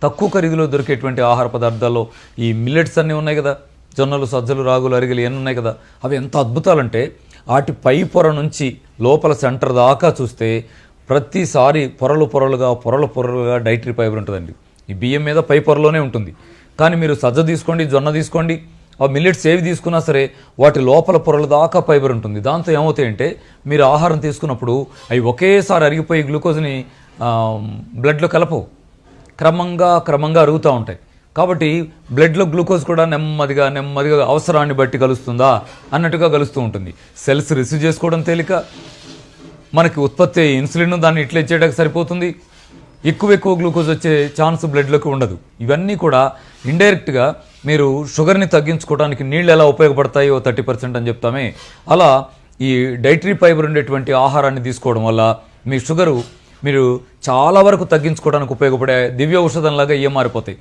తక్కువ ఖరీదులో దొరికేటువంటి ఆహార పదార్థాల్లో ఈ మిల్లెట్స్ అన్నీ ఉన్నాయి కదా, జొన్నలు, సజ్జలు, రాగులు, అరిగెలు ఇవన్నీ ఉన్నాయి కదా, అవి ఎంత అద్భుతాలంటే వాటి పై పొర నుంచి లోపల సెంటర్ దాకా చూస్తే ప్రతిసారి పొరలుగా డైటరీ ఫైబర్ ఉంటుందండి. ఈ బియ్యం మీద పై పొరలోనే ఉంటుంది. కానీ మీరు సజ్జ తీసుకోండి, జొన్న తీసుకోండి, ఆ మిల్లెట్స్ ఏవి తీసుకున్నా సరే వాటి లోపల పొరల దాకా ఫైబర్ ఉంటుంది. దాంతో ఏమవుతాయంటే మీరు ఆహారం తీసుకున్నప్పుడు అవి ఒకేసారి అరిగిపోయి గ్లూకోజ్ని బ్లడ్లో కలపవు, క్రమంగా అరుగుతూ ఉంటాయి. కాబట్టి బ్లడ్లో గ్లూకోజ్ కూడా నెమ్మదిగా అవసరాన్ని బట్టి కలుస్తుందా అన్నట్టుగా కలుస్తూ ఉంటుంది. సెల్స్ రిసీవ్ చేసుకోవడం తేలిక, మనకి ఉత్పత్తి అయ్యే ఇన్సులిన్ దాన్ని ఇట్లా ఇచ్చేయడానికి సరిపోతుంది. ఎక్కువ గ్లూకోజ్ వచ్చే ఛాన్స్ బ్లడ్లోకి ఉండదు. ఇవన్నీ కూడా ఇండైరెక్ట్గా మీరు షుగర్ని తగ్గించుకోవడానికి నీళ్ళు ఎలా ఉపయోగపడతాయో 30% అని చెప్తామే, అలా ఈ డైటరీ ఫైబర్ ఉండేటువంటి ఆహారాన్ని తీసుకోవడం వల్ల మీ షుగరు మీరు చాలా వరకు తగ్గించుకోవడానికి ఉపయోగపడే దివ్య ఔషధంలాగా ఇవి మారిపోతాయి.